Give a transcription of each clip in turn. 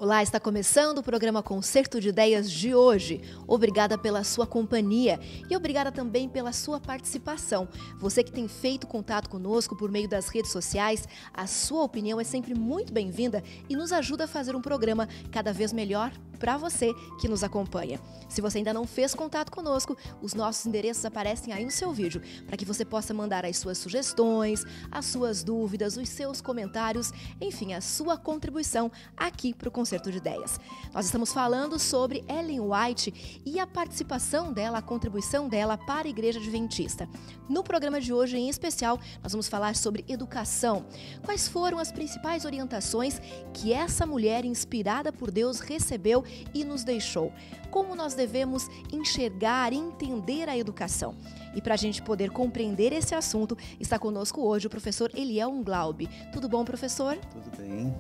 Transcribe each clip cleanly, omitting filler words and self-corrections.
Olá, está começando o programa Concerto de Ideias de hoje. Obrigada pela sua companhia e obrigada também pela sua participação. Você que tem feito contato conosco por meio das redes sociais, a sua opinião é sempre muito bem-vinda e nos ajuda a fazer um programa cada vez melhor para você que nos acompanha. Se você ainda não fez contato conosco, os nossos endereços aparecem aí no seu vídeo, para que você possa mandar as suas sugestões, as suas dúvidas, os seus comentários, enfim, a sua contribuição aqui para o Concerto de Ideias. Nós estamos falando sobre Ellen White e a participação dela, a contribuição dela para a Igreja Adventista. No programa de hoje, em especial, nós vamos falar sobre educação. Quais foram as principais orientações que essa mulher inspirada por Deus recebeu e nos deixou? Como nós devemos enxergar e entender a educação? E para a gente poder compreender esse assunto, está conosco hoje o professor Eliel Unglaub. Tudo bom, professor? Tudo bem.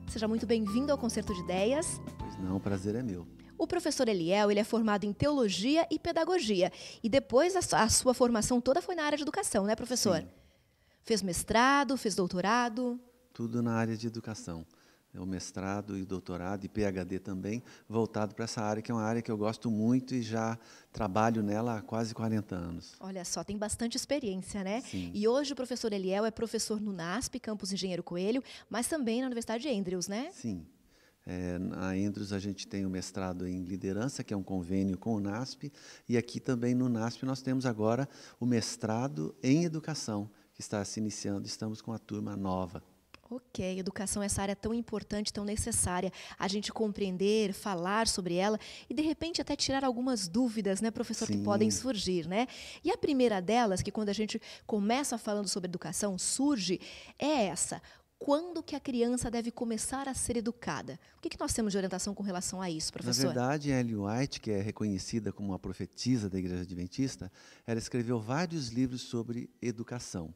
Seja muito bem-vindo ao Concerto de Ideias. Pois não, o prazer é meu. O professor Eliel, ele é formado em Teologia e Pedagogia. E depois a sua formação toda foi na área de educação, né, professor? Sim. Fez mestrado, fez doutorado? Tudo na área de educação. O mestrado e doutorado e PhD também, voltado para essa área, que é uma área que eu gosto muito e já trabalho nela há quase 40 anos. Olha só, tem bastante experiência, né? Sim. E hoje o professor Eliel é professor no NASP, Campus Engenheiro Coelho, mas também na Universidade de Andrews, né? Sim. Na Andrews a gente tem o mestrado em liderança, que é um convênio com o NASP, e aqui também no NASP nós temos agora o mestrado em educação, que está se iniciando, estamos com a turma nova. Ok, educação é essa área tão importante, tão necessária, a gente compreender, falar sobre ela e, de repente, até tirar algumas dúvidas, né, professor, Sim. que podem surgir, né? E a primeira delas, que quando a gente começa falando sobre educação, surge, é essa. Quando que a criança deve começar a ser educada? O que nós temos de orientação com relação a isso, professor? Na verdade, Ellen White, que é reconhecida como uma profetisa da Igreja Adventista, ela escreveu vários livros sobre educação.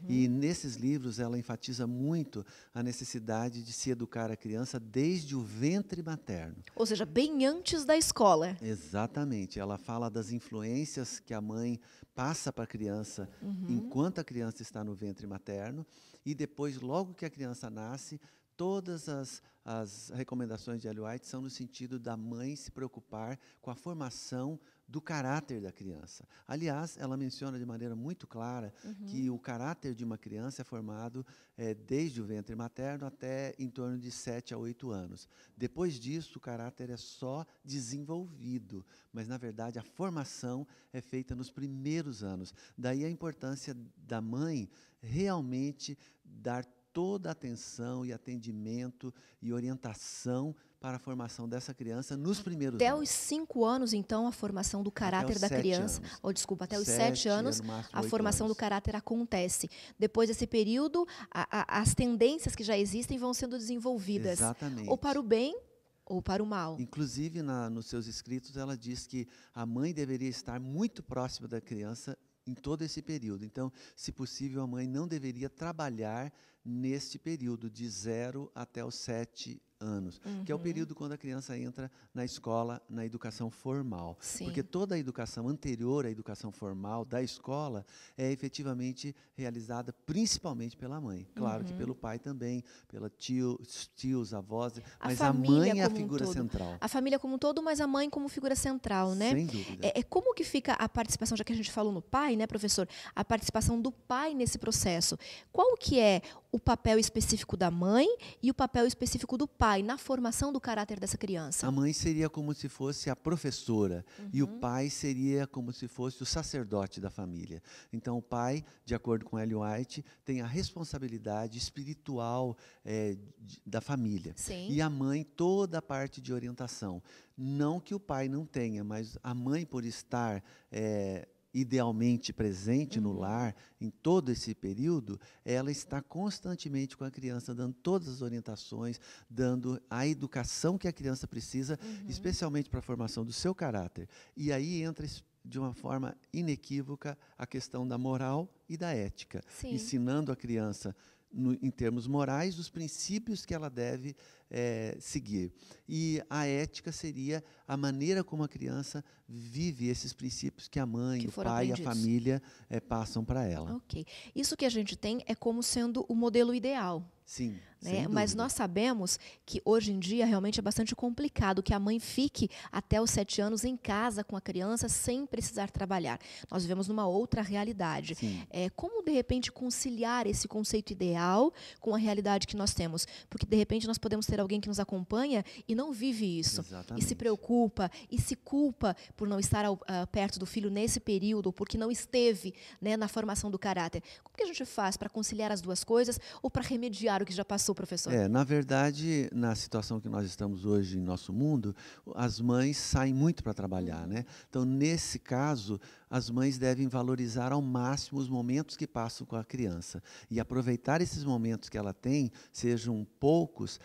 E nesses livros ela enfatiza muito a necessidade de se educar a criança desde o ventre materno. Ou seja, bem antes da escola. Exatamente. Ela fala das influências que a mãe passa para a criança enquanto a criança está no ventre materno e depois, logo que a criança nasce, todas as recomendações de Ellen White são no sentido da mãe se preocupar com a formação do caráter da criança. Aliás, ela menciona de maneira muito clara que o caráter de uma criança é formado desde o ventre materno até em torno de 7 a 8 anos. Depois disso, o caráter é só desenvolvido, mas, na verdade, a formação é feita nos primeiros anos. Daí a importância da mãe realmente dar toda a atenção e atendimento e orientação para a formação dessa criança nos primeiros anos. Até os 5 anos, então, a formação do caráter da criança. Ou desculpa, até os 7 anos, a formação do caráter acontece. Depois desse período, as tendências que já existem vão sendo desenvolvidas. Exatamente. Ou para o bem ou para o mal. Inclusive, nos seus escritos, ela diz que a mãe deveria estar muito próxima da criança em todo esse período. Então, se possível, a mãe não deveria trabalhar neste período de 0 até os 7 anos, que é o período quando a criança entra na escola, na educação formal. Sim. Porque toda a educação anterior à educação formal da escola é efetivamente realizada principalmente pela mãe. Claro que pelo pai também, pela tios, avós, mas a mãe é a figura central. A família como um todo, mas a mãe como figura central, né? Sem dúvida. Como que fica a participação, já que a gente falou no pai, né, professor? A participação do pai nesse processo. Qual que é o papel específico da mãe e o papel específico do pai na formação do caráter dessa criança? A mãe seria como se fosse a professora e o pai seria como se fosse o sacerdote da família. Então, o pai, de acordo com Ellen White, tem a responsabilidade espiritual da família. Sim. E a mãe, toda a parte de orientação. Não que o pai não tenha, mas a mãe, por estar idealmente presente no lar, em todo esse período, ela está constantemente com a criança, dando todas as orientações, dando a educação que a criança precisa, especialmente para a formação do seu caráter. E aí entra de uma forma inequívoca a questão da moral e da ética, Sim. ensinando a criança, em termos morais, os princípios que ela deve seguir. E a ética seria a maneira como a criança vive esses princípios que a mãe, Que o foram pai e a aprendidos. família passam para ela. Ok. Isso que a gente tem é como sendo o modelo ideal. Sim, Né? sem Mas dúvida. nós sabemos que hoje em dia realmente é bastante complicado que a mãe fique até os 7 anos em casa com a criança sem precisar trabalhar. Nós vivemos numa outra realidade. Sim. Como, de repente, conciliar esse conceito ideal com a realidade que nós temos? Porque, de repente, nós podemos ter alguém que nos acompanha e não vive isso. E se Exatamente. preocupa, e se culpa por não estar perto do filho nesse período, ou porque não esteve, né, na formação do caráter. Como que a gente faz para conciliar as duas coisas ou para remediar o que já passou, professor? Na verdade, na situação que nós estamos hoje em nosso mundo, as mães saem muito para trabalhar, né? Então, nesse caso, as mães devem valorizar ao máximo os momentos que passam com a criança e aproveitar esses momentos que ela tem, sejam poucos,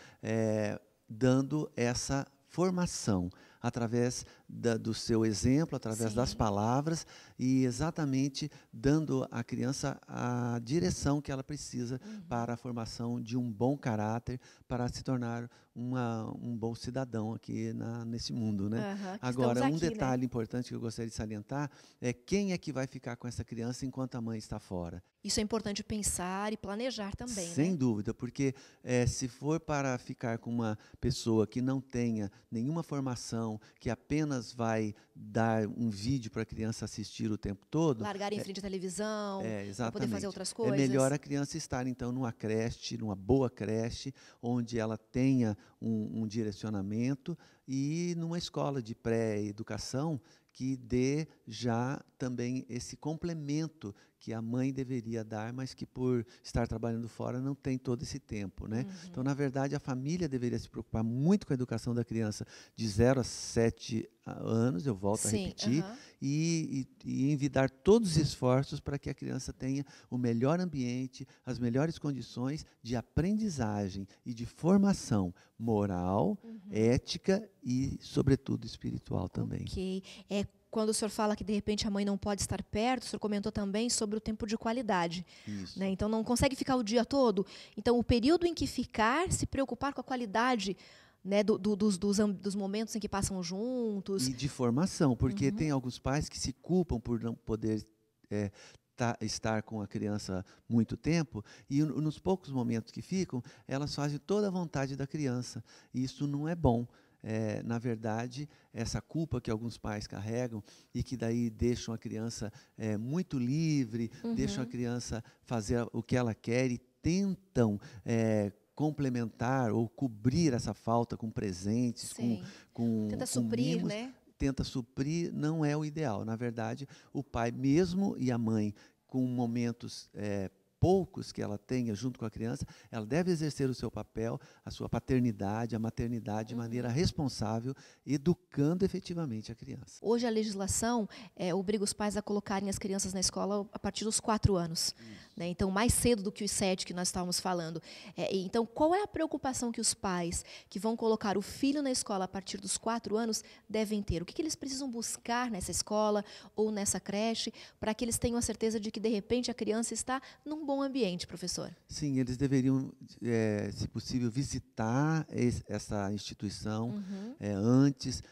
dando essa formação através do seu exemplo, através das Sim. palavras e exatamente dando à criança a direção que ela precisa para a formação de um bom caráter, para se tornar um bom cidadão aqui nesse mundo, né? Aham, que Agora, estamos um aqui, né? detalhe importante que eu gostaria de salientar é quem é que vai ficar com essa criança enquanto a mãe está fora. Isso é importante pensar e planejar também, Sem né? dúvida, porque se for para ficar com uma pessoa que não tenha nenhuma formação, que apenas vai dar um vídeo para a criança assistir o tempo todo, Largar em frente à televisão, para exatamente. poder fazer outras É coisas. melhor a criança estar, então, numa creche, numa boa creche, onde ela tenha um direcionamento e numa escola de pré-educação que dê já também esse complemento que a mãe deveria dar, mas que por estar trabalhando fora não tem todo esse tempo, né? Então, na verdade, a família deveria se preocupar muito com a educação da criança de 0 a 7 anos, eu volto a Sim, repetir, aham. e envidar todos os esforços para que a criança tenha o melhor ambiente, as melhores condições de aprendizagem e de formação moral, ética e, sobretudo, espiritual também. Ok. Quando o senhor fala que, de repente, a mãe não pode estar perto, o senhor comentou também sobre o tempo de qualidade. Isso. Né? Então, não consegue ficar o dia todo. Então, o período em que ficar, se preocupar com a qualidade, né, dos momentos em que passam juntos. E de formação, porque tem alguns pais que se culpam por não poder estar com a criança muito tempo, e nos poucos momentos que ficam, elas fazem toda a vontade da criança. E isso não é bom. Na verdade, essa culpa que alguns pais carregam e que daí deixam a criança muito livre, deixam a criança fazer o que ela quer e tentam complementar ou cobrir essa falta com presentes, Sim. Tenta com suprir, mimos, né? tenta suprir, não é o ideal. Na verdade, o pai mesmo e a mãe, com momentos poucos que ela tenha junto com a criança, ela deve exercer o seu papel, a sua paternidade, a maternidade de maneira responsável, educando efetivamente a criança. Hoje a legislação obriga os pais a colocarem as crianças na escola a partir dos 4 anos. Né? Então, mais cedo do que os 7 que nós estávamos falando. Então, qual é a preocupação que os pais que vão colocar o filho na escola a partir dos 4 anos devem ter? O que eles precisam buscar nessa escola ou nessa creche para que eles tenham a certeza de que, de repente, a criança está num bom ambiente, professor? Sim, eles deveriam, se possível, visitar essa instituição antes,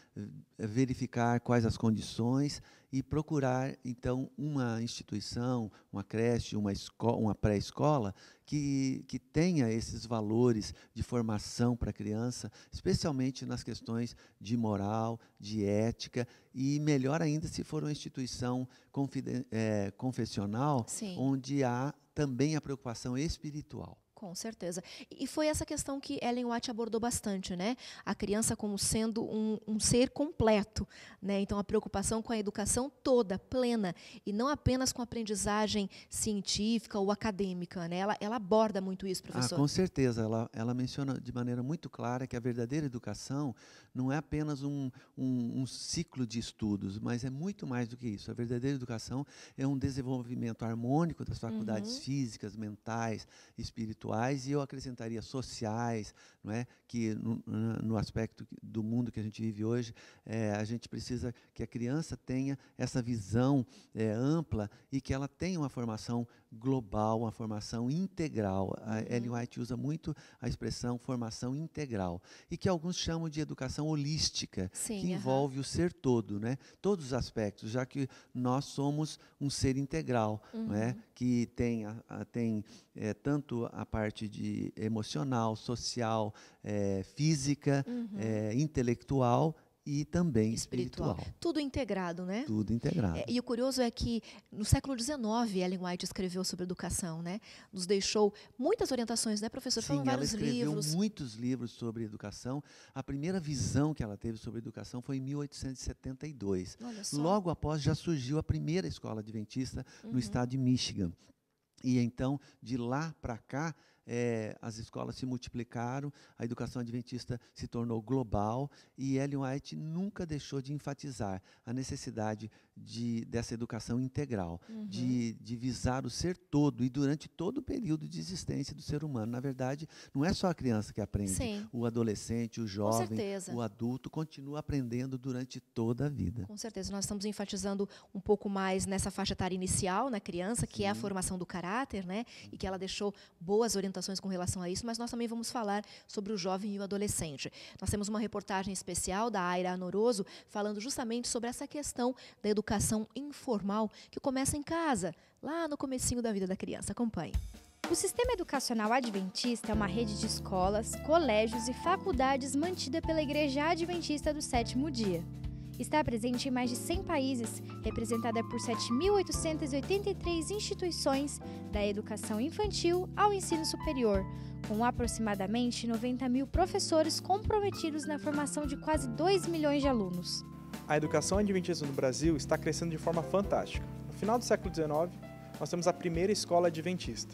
verificar quais as condições e procurar, então, uma instituição, uma creche, uma pré-escola que tenha esses valores de formação para a criança, especialmente nas questões de moral, de ética, e melhor ainda se for uma instituição confessional, Sim. onde há também a preocupação espiritual. Com certeza. E foi essa questão que Ellen White abordou bastante, né? A criança como sendo um ser completo, né? Então, a preocupação com a educação toda, plena, e não apenas com a aprendizagem científica ou acadêmica, né? Ela aborda muito isso, professor. Com certeza. Ela menciona de maneira muito clara que a verdadeira educação não é apenas um ciclo de estudos, mas é muito mais do que isso. A verdadeira educação é um desenvolvimento harmônico das faculdades físicas, mentais, espirituais, intelectuais e eu acrescentaria sociais, não é? Que no aspecto do mundo que a gente vive hoje, a gente precisa que a criança tenha essa visão ampla e que ela tenha uma formação global, uma formação integral. A Ellen White usa muito a expressão formação integral e que alguns chamam de educação holística, Sim, que envolve o ser todo, né? Todos os aspectos, já que nós somos um ser integral, não é? Que tem tanto a parte de emocional, social, física, intelectual e também espiritual. Tudo integrado, né? Tudo integrado. E o curioso é que no século XIX, Ellen White escreveu sobre educação, né? Nos deixou muitas orientações, né, professor? Sim, Foram vários ela escreveu livros. muitos livros sobre educação. A primeira visão que ela teve sobre educação foi em 1872. Olha só. Logo após já surgiu a primeira escola adventista no estado de Michigan. E então, de lá para cá, as escolas se multiplicaram, a educação adventista se tornou global e Ellen White nunca deixou de enfatizar a necessidade dessa educação integral, de visar o ser todo e durante todo o período de existência do ser humano. Na verdade, não é só a criança que aprende, Sim. o adolescente, o jovem, o adulto continua aprendendo durante toda a vida. Com certeza, nós estamos enfatizando um pouco mais nessa faixa etária inicial, na criança, que é a formação do caráter, né? E que ela deixou boas orientações com relação a isso, mas nós também vamos falar sobre o jovem e o adolescente. Nós temos uma reportagem especial da Aira Anoroso falando justamente sobre essa questão da educação informal que começa em casa, lá no comecinho da vida da criança. Acompanhe. O Sistema Educacional Adventista é uma rede de escolas, colégios e faculdades mantida pela Igreja Adventista do Sétimo Dia. Está presente em mais de 100 países, representada por 7.883 instituições, da educação infantil ao ensino superior, com aproximadamente 90 mil professores comprometidos na formação de quase 2 milhões de alunos. A educação adventista no Brasil está crescendo de forma fantástica. No final do século XIX, nós temos a primeira escola adventista.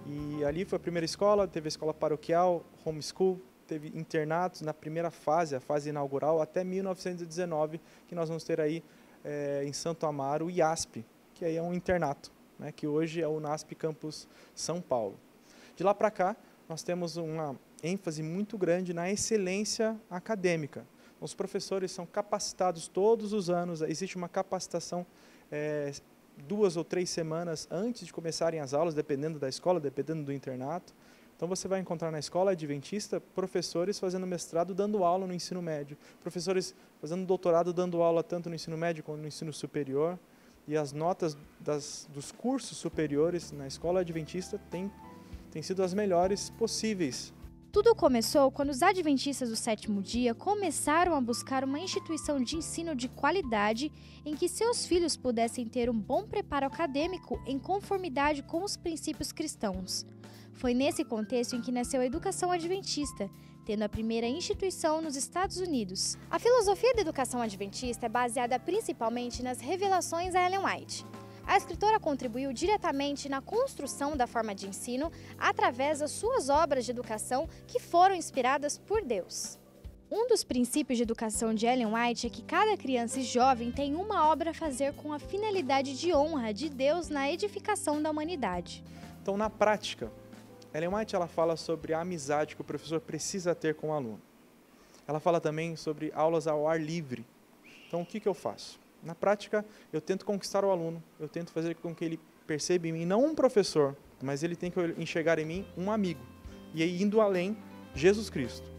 E ali foi a primeira escola, teve a escola paroquial, homeschool, teve internatos na primeira fase, a fase inaugural, até 1919, que nós vamos ter aí em Santo Amaro o IASP, que aí é um internato, né, que hoje é o NASP Campus São Paulo. De lá para cá, nós temos uma ênfase muito grande na excelência acadêmica. Os professores são capacitados todos os anos, existe uma capacitação 2 ou 3 semanas antes de começarem as aulas, dependendo da escola, dependendo do internato. Então você vai encontrar na escola adventista professores fazendo mestrado, dando aula no ensino médio, professores fazendo doutorado, dando aula tanto no ensino médio quanto no ensino superior, e as notas dos cursos superiores na escola adventista têm sido as melhores possíveis. Tudo começou quando os adventistas do sétimo dia começaram a buscar uma instituição de ensino de qualidade em que seus filhos pudessem ter um bom preparo acadêmico em conformidade com os princípios cristãos. Foi nesse contexto em que nasceu a educação adventista, tendo a primeira instituição nos Estados Unidos. A filosofia da educação adventista é baseada principalmente nas revelações a Ellen White. A escritora contribuiu diretamente na construção da forma de ensino através das suas obras de educação que foram inspiradas por Deus. Um dos princípios de educação de Ellen White é que cada criança e jovem tem uma obra a fazer com a finalidade de honra de Deus na edificação da humanidade. Então, na prática, Ellen White ela fala sobre a amizade que o professor precisa ter com o aluno. Ela fala também sobre aulas ao ar livre. Então, o que eu faço? Na prática, eu tento conquistar o aluno, eu tento fazer com que ele perceba em mim, não um professor, mas ele tem que enxergar em mim um amigo. E aí, indo além, Jesus Cristo.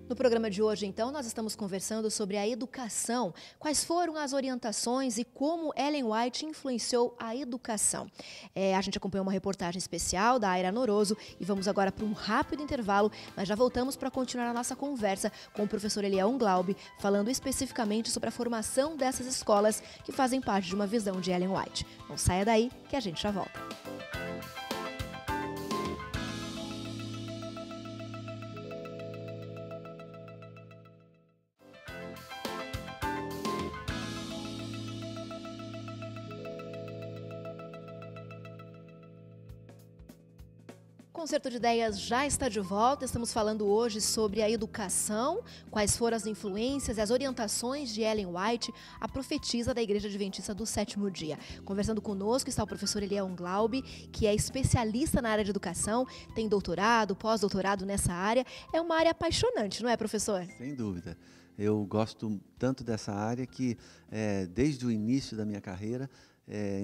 No programa de hoje, então, nós estamos conversando sobre a educação, quais foram as orientações e como Ellen White influenciou a educação. A gente acompanhou uma reportagem especial da Aira Anoroso e vamos agora para um rápido intervalo, mas já voltamos para continuar a nossa conversa com o professor Eliel Unglaub, falando especificamente sobre a formação dessas escolas que fazem parte de uma visão de Ellen White. Não saia daí que a gente já volta. Concerto de Ideias já está de volta. Estamos falando hoje sobre a educação, quais foram as influências e as orientações de Ellen White, a profetisa da Igreja Adventista do Sétimo Dia. Conversando conosco está o professor Eliel Glaube, que é especialista na área de educação, tem doutorado, pós-doutorado nessa área. É uma área apaixonante, não é, professor? Sem dúvida. Eu gosto tanto dessa área que, desde o início da minha carreira,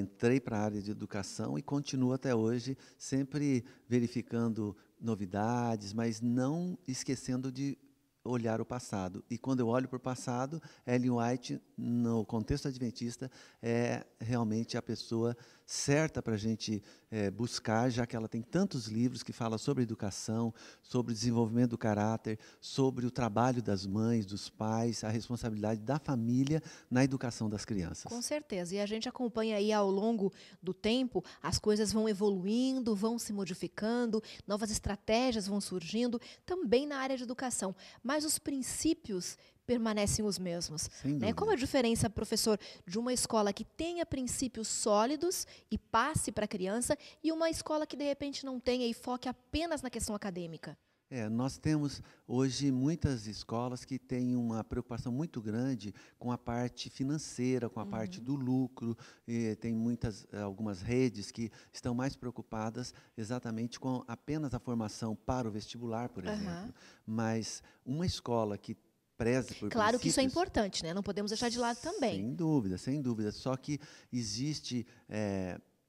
entrei para a área de educação e continuo até hoje, sempre verificando novidades, mas não esquecendo de olhar o passado. E quando eu olho para o passado, Ellen White, no contexto adventista, é realmente a pessoa certa para a gente buscar, já que ela tem tantos livros que falam sobre educação, sobre o desenvolvimento do caráter, sobre o trabalho das mães, dos pais, a responsabilidade da família na educação das crianças. Com certeza. E a gente acompanha aí ao longo do tempo, as coisas vão evoluindo, vão se modificando, novas estratégias vão surgindo, também na área de educação. Mas os princípios permanecem os mesmos. Sem dúvida. Qual a diferença, professor, de uma escola que tenha princípios sólidos e passe para a criança e uma escola que, de repente, não tenha e foque apenas na questão acadêmica? Nós temos hoje muitas escolas que têm uma preocupação muito grande com a parte financeira, com a parte do lucro. Tem algumas redes que estão mais preocupadas exatamente com apenas a formação para o vestibular, por exemplo. Mas uma escola que preze por Claro que isso é princípios, importante, né? Não podemos deixar de lado também. sem dúvida, sem dúvida. Só que existe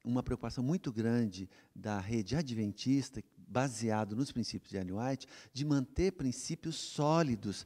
uma preocupação muito grande da rede adventista, baseado nos princípios de Ellen White, de manter princípios sólidos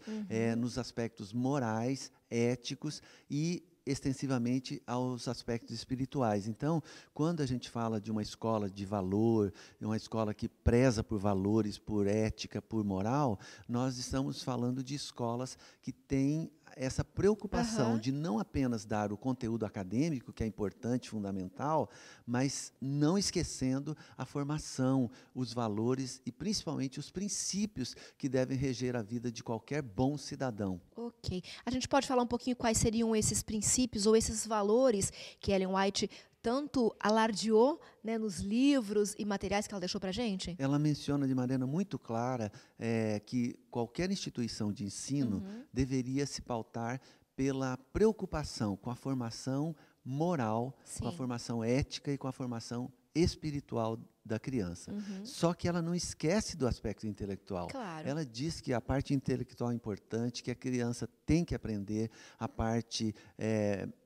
nos aspectos morais, éticos e extensivamente aos aspectos espirituais. Então, quando a gente fala de uma escola de valor, uma escola que preza por valores, por ética, por moral, nós estamos falando de escolas que têm essa preocupação de não apenas dar o conteúdo acadêmico, que é importante, fundamental, mas não esquecendo a formação, os valores e principalmente os princípios que devem reger a vida de qualquer bom cidadão. Ok. A gente pode falar um pouquinho quais seriam esses princípios ou esses valores que Ellen White tanto alardeou, né, nos livros e materiais que ela deixou para a gente? Ela menciona de maneira muito clara que qualquer instituição de ensino deveria se pautar pela preocupação com a formação moral, com a formação ética e com a formação espiritual da criança. Só que ela não esquece do aspecto intelectual. Claro. Ela diz que a parte intelectual é importante, que a criança tem que aprender a parte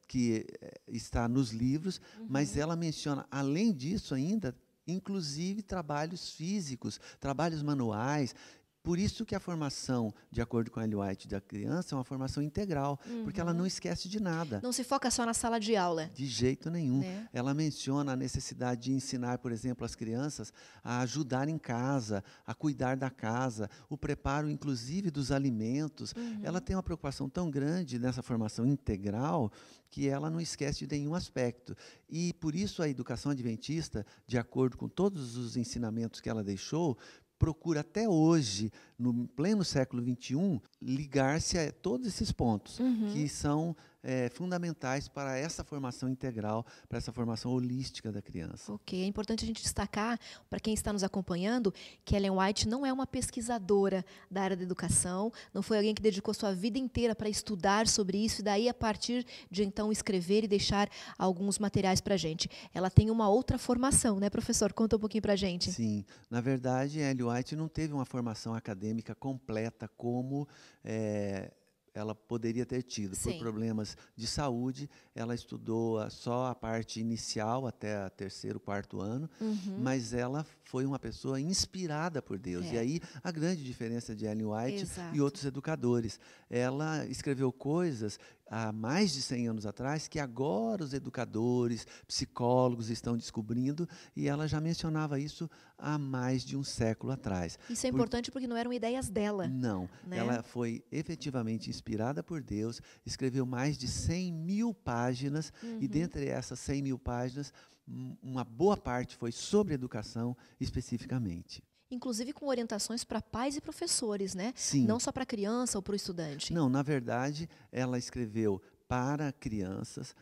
que está nos livros, mas ela menciona, além disso ainda, inclusive trabalhos físicos, trabalhos manuais. Por isso que a formação, de acordo com a Ellen White, da criança é uma formação integral, porque ela não esquece de nada. Não se foca só na sala de aula. De jeito nenhum. Né? Ela menciona a necessidade de ensinar, por exemplo, as crianças a ajudar em casa, a cuidar da casa, o preparo, inclusive, dos alimentos. Ela tem uma preocupação tão grande nessa formação integral que ela não esquece de nenhum aspecto. E, por isso, a educação adventista, de acordo com todos os ensinamentos que ela deixou, procura até hoje, no pleno século XXI, ligar-se a todos esses pontos que são fundamentais para essa formação integral, para essa formação holística da criança. Ok, é importante a gente destacar, para quem está nos acompanhando, que Ellen White não é uma pesquisadora da área da educação, não foi alguém que dedicou sua vida inteira para estudar sobre isso e daí, a partir de então, escrever e deixar alguns materiais para a gente. Ela tem uma outra formação, né, professor? Conta um pouquinho para a gente. Sim, na verdade, Ellen White não teve uma formação acadêmica completa como ela poderia ter tido. Por problemas de saúde, ela estudou só a parte inicial até o terceiro, quarto ano, mas ela foi uma pessoa inspirada por Deus. E aí a grande diferença de Ellen White e outros educadores. Ela escreveu coisas há mais de 100 anos atrás, que agora os educadores, psicólogos estão descobrindo, e ela já mencionava isso há mais de um século atrás. Isso é importante porque não eram ideias dela. Não, né? Ela foi efetivamente inspirada por Deus, escreveu mais de 100.000 páginas, e dentre essas 100.000 páginas, uma boa parte foi sobre educação especificamente. Inclusive com orientações para pais e professores, né? Sim. Não só para a criança ou para o estudante. Não, na verdade, ela escreveu para crianças,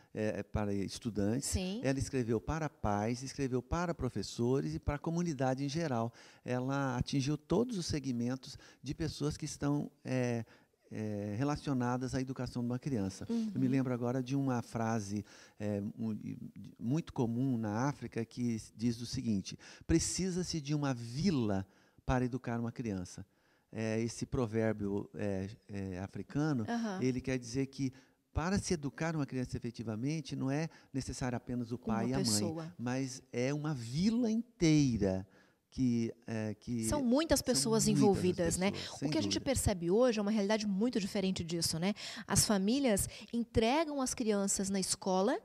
para estudantes. Sim. Ela escreveu para pais, escreveu para professores e para a comunidade em geral. Ela atingiu todos os segmentos de pessoas que estão relacionadas à educação de uma criança. Eu me lembro agora de uma frase muito comum na África que diz o seguinte: precisa-se de uma vila para educar uma criança. Esse provérbio africano, ele quer dizer que para se educar uma criança efetivamente, não é necessário apenas o pai e a mãe, mas é uma vila inteira. São muitas pessoas envolvidas, né? O que a gente dúvida. percebe hoje é uma realidade muito diferente disso, né? As famílias entregam as crianças na escola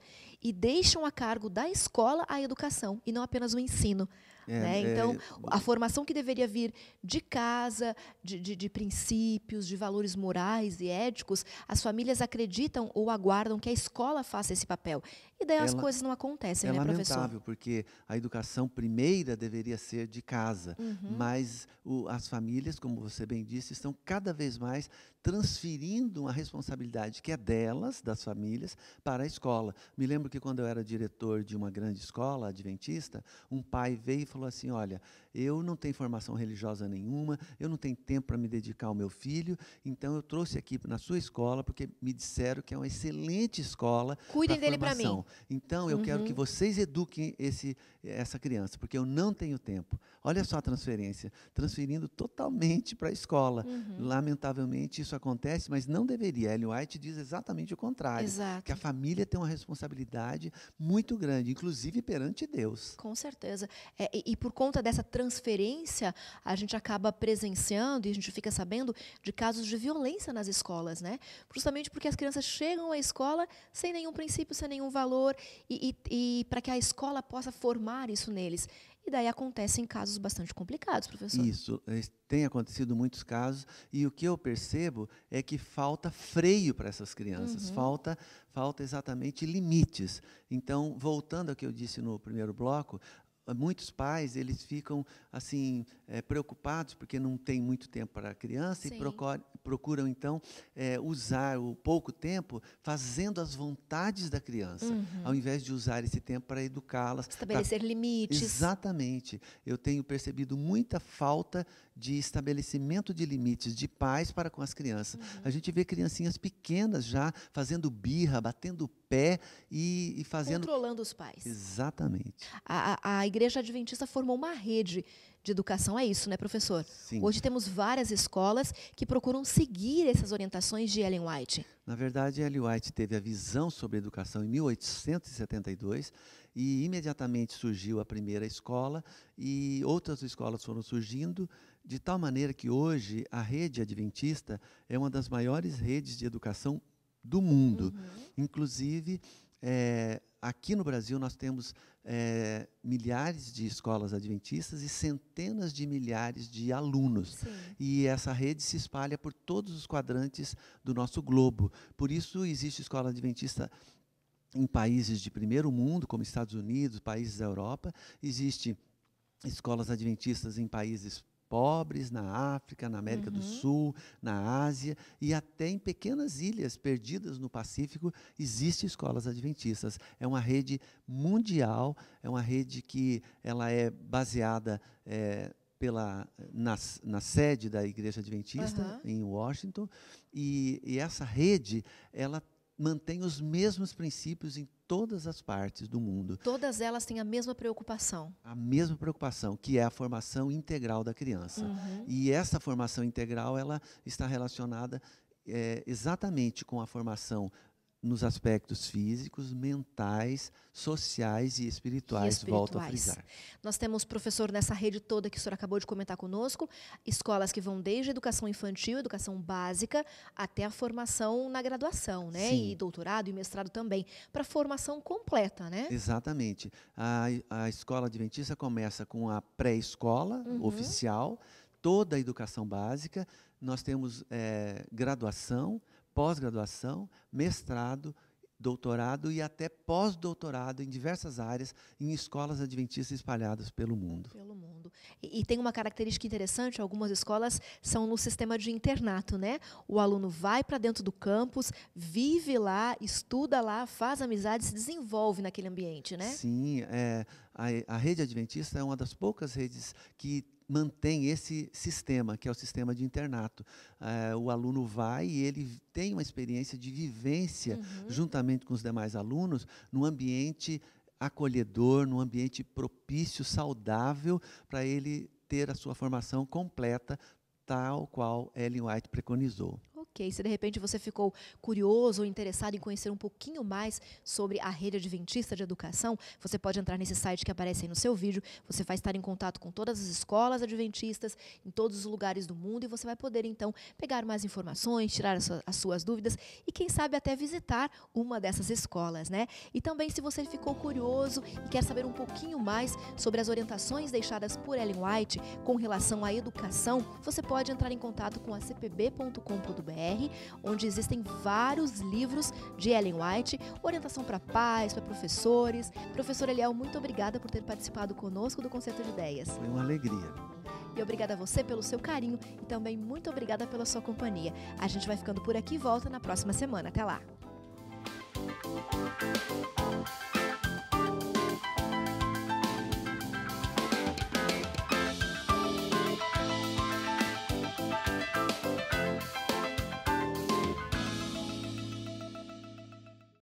e deixam a cargo da escola a educação, e não apenas o ensino. Né? Então, a formação que deveria vir de casa, de princípios, de valores morais e éticos, as famílias acreditam ou aguardam que a escola faça esse papel. E daí as coisas não acontecem, né, professor? É lamentável, porque a educação primeira deveria ser de casa, mas as famílias, como você bem disse, estão cada vez mais transferindo uma responsabilidade que é delas, das famílias, para a escola. Me lembro que quando eu era diretor de uma grande escola adventista, um pai veio e falou assim: olha, eu não tenho formação religiosa nenhuma, eu não tenho tempo para me dedicar ao meu filho, então eu trouxe aqui na sua escola, porque me disseram que é uma excelente escola. Cuidem dele para mim. Então, eu quero que vocês eduquem essa criança, porque eu não tenho tempo. Olha só a transferência, transferindo totalmente para a escola. Lamentavelmente, isso acontece, mas não deveria. Ellen White diz exatamente o contrário. Exato. Que a família tem uma responsabilidade muito grande, inclusive perante Deus. Com certeza. E por conta dessa transferência, a gente acaba presenciando e a gente fica sabendo de casos de violência nas escolas, né? Justamente porque as crianças chegam à escola sem nenhum princípio, sem nenhum valor, e para que a escola possa formar isso neles. E daí acontecem casos bastante complicados, professor. Isso, tem acontecido muitos casos, e o que eu percebo é que falta freio para essas crianças, falta exatamente limites. Então, voltando ao que eu disse no primeiro bloco, muitos pais, eles ficam assim preocupados porque não tem muito tempo para a criança. Sim. E procuram então usar o pouco tempo fazendo as vontades da criança, ao invés de usar esse tempo para educá-las. Estabelecer limites. Exatamente. Eu tenho percebido muita falta de estabelecimento de limites de pais para com as crianças. A gente vê criancinhas pequenas já fazendo birra, batendo o pé e fazendo... Controlando os pais. Exatamente. A Igreja Adventista formou uma rede de educação, é isso, né, professor? Sim. Hoje temos várias escolas que procuram seguir essas orientações de Ellen White. Na verdade, Ellen White teve a visão sobre a educação em 1872 e imediatamente surgiu a primeira escola e outras escolas foram surgindo, de tal maneira que hoje a rede adventista é uma das maiores redes de educação do mundo. Inclusive, aqui no Brasil nós temos milhares de escolas adventistas e centenas de milhares de alunos. Sim. E essa rede se espalha por todos os quadrantes do nosso globo. Por isso existe escola adventista em países de primeiro mundo, como Estados Unidos, países da Europa. Existe escolas adventistas em países pobres, na África, na América do Sul, na Ásia e até em pequenas ilhas perdidas no Pacífico existem escolas adventistas. É uma rede mundial, é uma rede que ela é baseada na sede da Igreja Adventista em Washington, e essa rede ela mantém os mesmos princípios em todas as partes do mundo. Todas elas têm a mesma preocupação. A mesma preocupação, que é a formação integral da criança. E essa formação integral ela está relacionada exatamente com a formação nos aspectos físicos, mentais, sociais e espirituais, volto a frisar. Nós temos, professor, nessa rede toda que o senhor acabou de comentar conosco, escolas que vão desde a educação infantil, educação básica, até a formação na graduação, né? Sim. E doutorado e mestrado também, para formação completa, né? Exatamente. A escola adventista começa com a pré-escola oficial, toda a educação básica, nós temos graduação, pós-graduação, mestrado, doutorado e até pós-doutorado em diversas áreas, em escolas adventistas espalhadas pelo mundo. Pelo mundo. E tem uma característica interessante, algumas escolas são no sistema de internato, né? O aluno vai para dentro do campus, vive lá, estuda lá, faz amizade, se desenvolve naquele ambiente, né? Sim, a rede adventista é uma das poucas redes que mantém esse sistema, que é o sistema de internato. O aluno vai e ele tem uma experiência de vivência, juntamente com os demais alunos, num ambiente acolhedor, num ambiente propício, saudável, para ele ter a sua formação completa, tal qual Ellen White preconizou. Ok, se de repente você ficou curioso ou interessado em conhecer um pouquinho mais sobre a Rede Adventista de Educação, você pode entrar nesse site que aparece aí no seu vídeo, você vai estar em contato com todas as escolas adventistas, em todos os lugares do mundo, e você vai poder, então, pegar mais informações, tirar as suas dúvidas e, quem sabe, até visitar uma dessas escolas, né? E também, se você ficou curioso e quer saber um pouquinho mais sobre as orientações deixadas por Ellen White com relação à educação, você pode entrar em contato com a cpb.com.br, onde existem vários livros de Ellen White, orientação para pais, para professores. Professor Eliel, muito obrigada por ter participado conosco do Concerto de Ideias. Foi uma alegria. E obrigada a você pelo seu carinho e também muito obrigada pela sua companhia. A gente vai ficando por aqui e volta na próxima semana. Até lá!